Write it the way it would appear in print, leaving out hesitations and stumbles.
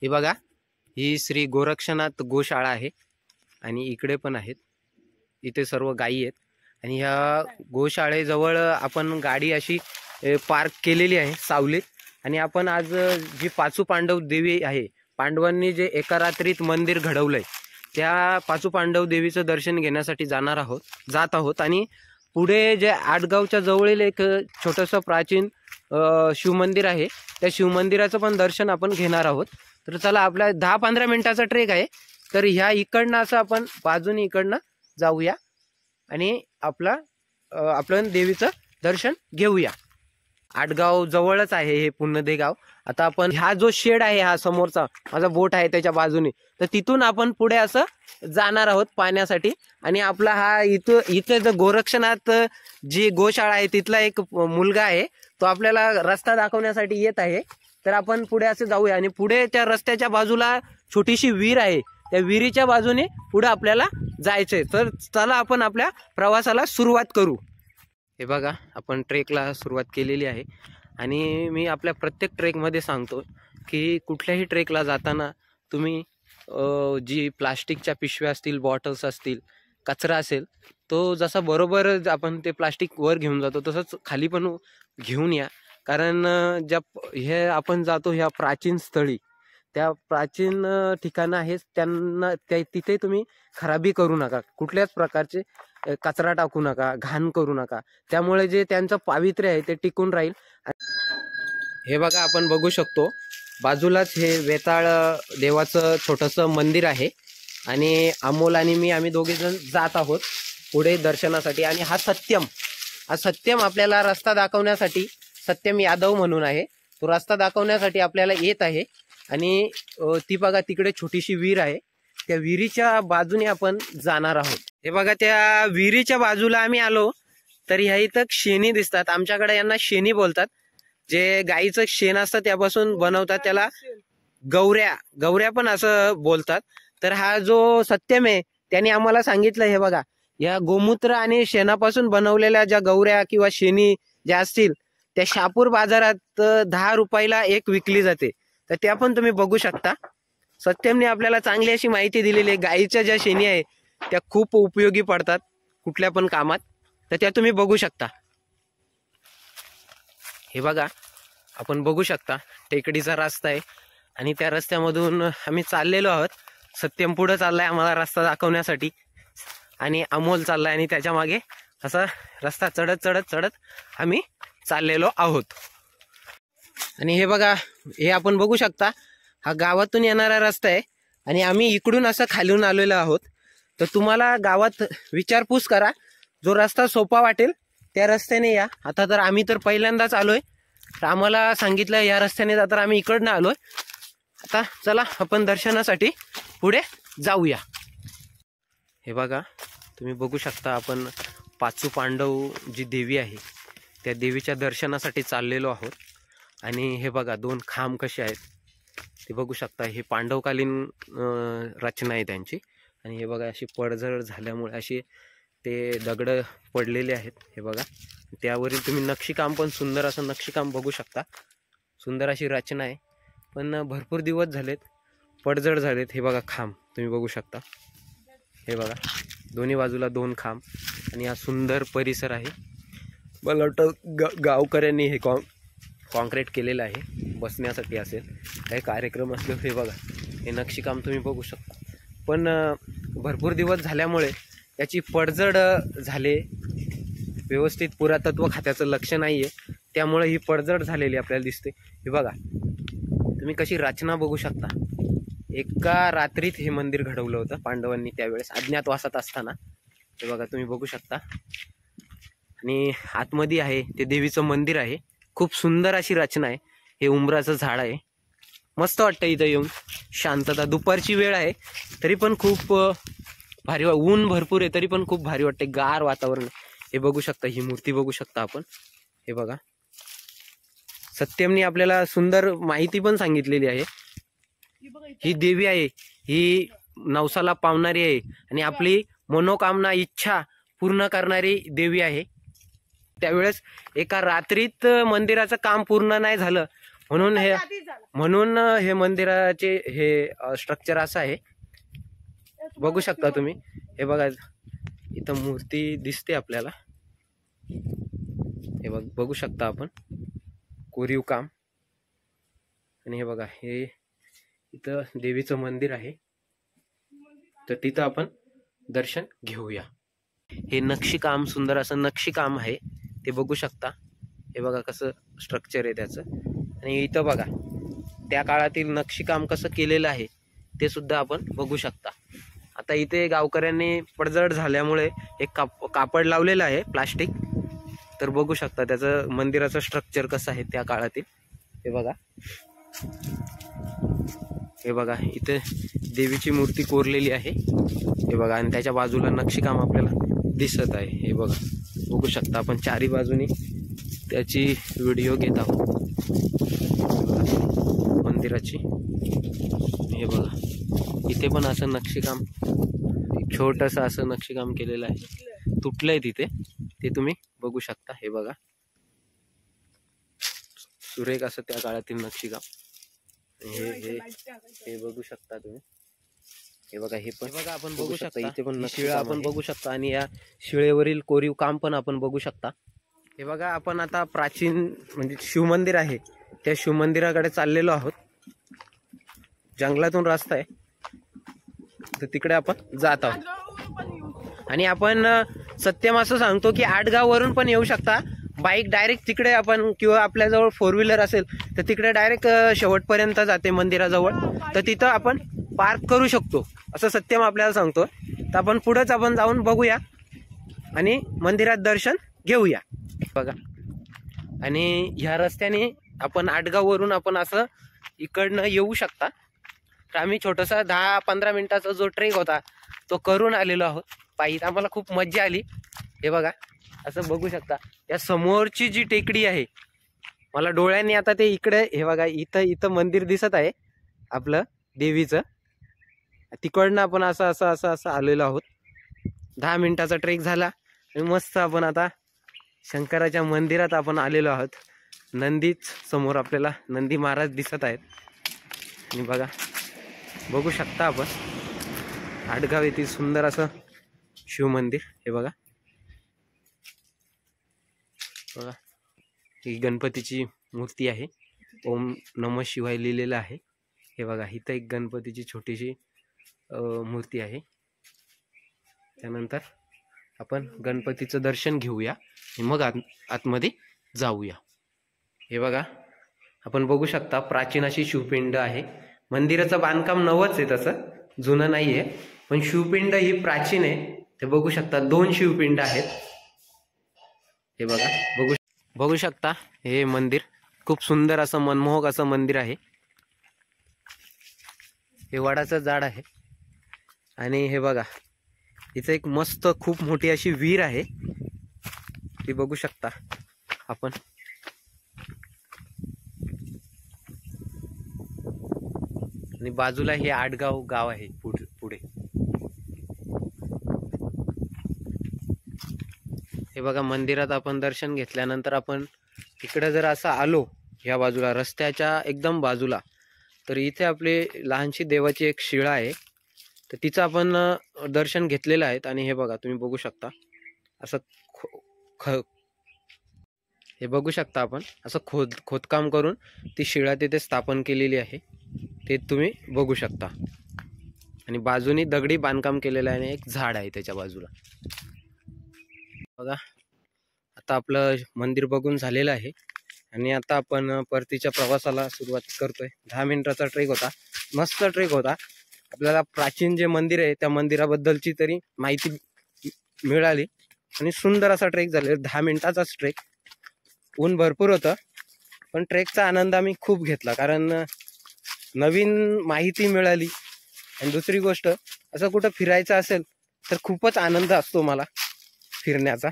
हे बघा, ही श्री गोरक्षनाथ गोशाळा आहे आणि इकडे पण आहेत. इथे सर्व गायी आहेत आणि ह्या गोशाळेजवळ आपण गाडी अशी पार्क केलेली आहे सावलीत. आणि आपण आज जी पाचू पांडव देवी आहे, पांडवांनी जे एका रात्रीत मंदिर घडवलंय, त्या पाचू पांडव देवीचं दर्शन घेण्यासाठी जात आहोत. आणि पुढे जे आटगावच्या जवळील एक छोटंसं प्राचीन शिवमंदिर आहे, त्या शिवमंदिराचं पण दर्शन आपण घेणार आहोत. तर चला, आपला 10-15 मिनिटाचा ट्रेक आहे. तर ह्या इकडनं असं आपण बाजूने इकडनं जाऊया आणि आपलं देवीचं दर्शन घेऊया. आटगाव जवळच आहे हे पुन्नदे गाव. आता आपण हा जो शेड आहे, हा समोरचा माझा बोट आहे त्याच्या बाजूने, तर तिथून आपण पुढे असं जाणार आहोत पाण्यासाठी. आणि आपला हा इथे जो गोरक्षनाथ जी गोशाळा आहे तिथला एक मुलगा आहे, तो आपल्याला रस्ता दाखवण्यासाठी येत आहे. तर आपण पुढे असं जाऊया आणि पुढे त्या रस्त्याच्या बाजूला छोटीशी विहीर आहे, त्या विहिरीच्या बाजूने पुढे आपल्याला जायचंय. तर चला, आपण आपल्या प्रवासाला सुरुवात करू. हे बघा, आपण ट्रेकला सुरुवात केलेली आहे. आणि मी आपल्या प्रत्येक ट्रेकमध्ये सांगतो की कुठल्याही ट्रेकला जाताना तुम्ही जी प्लास्टिकच्या पिशव्या असतील, बॉटल्स असतील, कचरा असेल, तो जसा बरोबर आपण ते प्लास्टिक वर घेऊन जातो तसंच खाली पण घेऊन या. कारण हे आपण जातो ह्या प्राचीन स्थळी, त्या प्राचीन ठिकाणं आहेत, तिथे तुम्ही खराबी करू नका, कुठल्याच प्रकारचे कचरा टाकू नका, घाण करू नका. त्यामुळे जे त्यांचं पावित्र्य आहे ते टिकून राहील. हे बघा, आपण बघू शकतो बाजूलाच हे वेताळ देवाचं छोटंसं मंदिर आहे. आणि अमोल आणि आम्ही दोघेजण जात आहोत पुढे दर्शनासाठी. आणि हा सत्यम आपल्याला रस्ता दाखवण्यासाठी, सत्यम यादव म्हणून आहे, तो रस्ता दाखवण्यासाठी आपल्याला येत आहे. आणि ती बघा, तिकडे छोटीशी विहीर आहे, त्या विहिरीच्या बाजूने आपण जाणार आहोत. हे बघा, त्या विहिरीच्या बाजूला आम्ही आलो तर ह्या इथं शेणी दिसतात. आमच्याकडे यांना शेणी बोलतात. जे गाईचं शेण असतं त्यापासून बनवतात, त्याला गौऱ्या पण असं बोलतात. तर हा जो सत्यम आहे त्याने आम्हाला सांगितलं, हे बघा, या गोमूत्र आणि शेणापासून बनवलेल्या ज्या गौऱ्या किंवा शेणी ज्या असतील त्या शहापूर बाजारात 10 रुपयाला एक विकली जाते. तर त्या पण तुम्ही बघू शकता. सत्यमने आपल्याला चांगली अशी माहिती दिलेली आहे. गाईच्या ज्या शेणी आहे त्या खूप उपयोगी पडतात कुठल्या पण कामात, तर त्या तुम्ही बघू शकता. हे बघा, आपण बघू शकता टेकडीचा रस्ता आहे आणि त्या रस्त्यामधून आम्ही चाललेलो आहोत. सत्यम पुढे चाललाय आम्हाला रस्ता दाखवण्यासाठी आणि अमोल चाललाय आणि त्याच्या मागे असा रस्ता चढत आम्ही चाललेलो आहोत. आणि हे बघा, हे आपण बघू शकता, हा गावातून येणारा रस्ता आहे आणि आम्ही इकडून असं खालून आलेलो आहोत. तर तुम्हाला गावात विचारपूस करा, जो रस्ता सोपा वाटेल त्या रस्त्याने या. आता तर आम्ही पहिल्यांदाच आलोय, तर आम्हाला सांगितलं या रस्त्याने जा, तर आम्ही इकडनं आलोय. आता चला, आपण दर्शनासाठी पुढे जाऊया. हे बघा, तुम्ही बघू शकता, आपण पाचू पांडव जी देवी आहे त्या देवीच्या दर्शनासाठी चाललेलो आहोत. आणि हे बघा, 2 खांब कसे आहेत ते बघू शकता. हे पांडवकालीन रचना आहे त्यांची. आणि हे बघा, अशी पडझड झाल्यामुळे अशी ते दगड पडलेले आहेत. हे बघा, त्यावरील तुम्ही नक्षीकाम पण सुंदर असं नक्षीकाम बघू शकता. सुंदर अशी रचना आहे, पण भरपूर दिवस झालेत, पडझड झालेत. हे बघा, खांब तुम्ही बघू शकता. हे बघा, दोन्ही बाजूला 2 खांब आणि हा सुंदर परिसर आहे. मला वाटतं गावकऱ्यांनी हे कॉन्क्रीट केलेलं आहे, बसण्यासाठी असेल, काही कार्यक्रम असले. हे बघा, हे नक्षीकाम तुम्ही बघू शकता. पण भरपूर दिवस झाल्यामुळे याची पडझड झाले, व्यवस्थित पुरातत्व खात्याचं लक्ष नाही आहे, त्यामुळे ही पडझड झालेली आपल्याला दिसते. हे बघा, तुम्ही कशी रचना बघू शकता. एका रात्रीत हे मंदिर घडवलं होतं पांडवांनी त्यावेळेस अज्ञातवासात असताना. हे बघा, तुम्ही बघू शकता. आणि आतमध्ये आहे ते देवीचं मंदिर आहे. खूप सुंदर अशी रचना आहे. हे उंबराचं झाड आहे, मस्त वाटतं इथं येऊन, शांतता. दुपारची वेळ आहे तरी पण खूप भारी, ऊन भरपूर आहे तरी पण खूप भारी वाटते, गार वातावरण. हे बघू शकता, ही मूर्ती बघू शकता आपण. हे बघा, सत्यमने आपल्याला सुंदर माहिती पण सांगितलेली आहे. ही देवी आहे, ही नवसाला पावणारी आहे आणि आपली मनोकामना, इच्छा पूर्ण करणारी देवी आहे. त्यावेळेस एका रात्रीत मंदिराचं काम पूर्ण नाही झालं, म्हणून हे मंदिराचे हे स्ट्रक्चर असं आहे. बघू शकता तुम्ही. हे बघा इथं मूर्ती दिसते आपल्याला. हे बघू शकता आपण कोरीव काम. आणि हे बघा हे इथं देवीचं मंदिर आहे, तर तिथं आपण दर्शन घेऊया. हे नक्षीकाम, सुंदर असं नक्षीकाम आहे, ते बघू शकता. हे बघा कसं स्ट्रक्चर आहे त्याचं. आणि इथं बघा त्या काळातील नक्षीकाम कसं केलेलं आहे ते सुद्धा आपण बघू शकता. आता इथे गावकऱ्यांनी पडझड झाल्यामुळे एक कापड लावलेलं आहे प्लास्टिक, तर बघू शकता त्याचं मंदिराचं स्ट्रक्चर कसं आहे त्या काळातील. हे बघा, हे बघा इथे देवीची मूर्ती कोरलेली आहे. हे बघा, आणि त्याच्या बाजूला नक्षीकाम आपल्याला दिसत आहे. हे बघा, बघू शकता आपण चारी बाजूनी त्याची व्हिडिओ घेत आहोत मंदिराची. हे बघा इथे पण असं नक्षीकाम, छोटंसं असं नक्षीकाम केलेलं आहे, तुटलंय तिथे, ते तुम्ही बघू शकता. हे बघा सुरेख असं त्या काळातील नक्षीकाम. हे बघू शकता तुम्ही. हे बघा, हे पण बघा आपण बघू शकता. इथे पण शिळा आपण बघू शकता, आणि या शिळेवरील कोरीव काम पण आपण बघू शकता. हे बघा, आपण आता प्राचीन म्हणजे शिवमंदिर आहे त्या शिवमंदिराकडे चाललेलो आहोत. जंगलातून रस्ता आहे, तर तिकडे आपण जात आहोत. आणि आपण सत्यम असं सांगतो की आडगाववरून पण येऊ शकता बाईक डायरेक्ट तिकडे आपण, किंवा आपल्याजवळ 4 व्हीलर असेल तर तिकडे डायरेक्ट शेवटपर्यंत जाते मंदिराजवळ, तर तिथं आपण पार्क करू शकतो असं सत्यम आपल्याला सांगतो. तर आपण पुढेच आपण जाऊन बघूया आणि मंदिरात दर्शन घेऊया. बघा, आणि ह्या रस्त्याने आपण आडगाववरून आपण असं इकडनं येऊ शकता. तर आम्ही छोटासा 10-15 मिनिटाचा जो ट्रेक होता तो करून आलेलो आहोत पायी. आम्हाला खूप मज्जा आली. हे बघा असं बघू शकता, या समोरची जी टेकडी आहे, मला डोळ्यांनी आता ते इकडे, हे बघा इथं मंदिर दिसत आहे आपलं देवीचं. तिकडनं आपण असं आलेलो आहोत. 10 मिनिटाचा ट्रेक झाला आणि मस्त आपण आता शंकराच्या मंदिरात आपण आलेलो आहोत. नंदीच समोर आपल्याला नंदी महाराज दिसत आहेत. आणि बघा, बघू शकता आपण आडगाव येथील सुंदर असं शिवमंदिर. हे बघा, बघा ही गणपतीची मूर्ती आहे, ओम नमः शिवाय लिहिलेलं आहे. हे बघा, इथं एक गणपतीची छोटीशी मूर्ती आहे. त्यानंतर आपण गणपतीचं दर्शन घेऊया आणि मग आतमध्ये जाऊया. हे बघा, आपण बघू शकता प्राचीन अशी शिवपिंड आहे. मंदिराचं बांधकाम नवच आहे, तसं जुनं नाही आहे, पण शिवपिंड ही प्राचीन आहे. ते बघू शकता 2 शिवपिंड आहेत. हे बघा, बघू शकता हे मंदिर खूप सुंदर असं मनमोहक असं मंदिर आहे. हे वडाचं झाड आहे. आणि हे बघा इथे एक मस्त खूप मोठी अशी विहीर आहे, ती बघू शकता आपण. आणि बाजूला हे आडगाव गाव आहे पुढे. हे बघा, मंदिरात आपण दर्शन घेतल्यानंतर आपण इकडे जर असं आलो या बाजूला, रस्त्याच्या एकदम बाजूला, तर इथे आपली लहानशी देवाची एक शिळा आहे, तर तिचं आपण दर्शन घेतलेलं आहे. आणि हे बघा तुम्ही बघू शकता असं हे बघू शकता आपण असं खोदकाम करून ती शिळा तिथे स्थापन केलेली आहे, ते तुम्ही बघू शकता. आणि बाजूनी दगडी बांधकाम केलेलं आहे आणि एक झाड आहे त्याच्या बाजूला. बघा, आता आपलं मंदिर बघून झालेलं आहे आणि आता आपण परतीच्या प्रवासाला सुरुवात करतोय. 10 मिनिटाचा ट्रेक होता, मस्त ट्रेक होता. आपल्याला प्राचीन जे मंदिर आहे त्या मंदिराबद्दलची तरी माहिती मिळाली आणि सुंदर असा ट्रेक झालेला. 10 मिनिटाचाच ट्रेक. ऊन भरपूर होतं, पण ट्रेकचा आनंद आम्ही खूप घेतला, कारण नवीन माहिती मिळाली. आणि दुसरी गोष्ट, असं कुठं फिरायचं असेल तर खूपच आनंद असतो मला फिरण्याचा.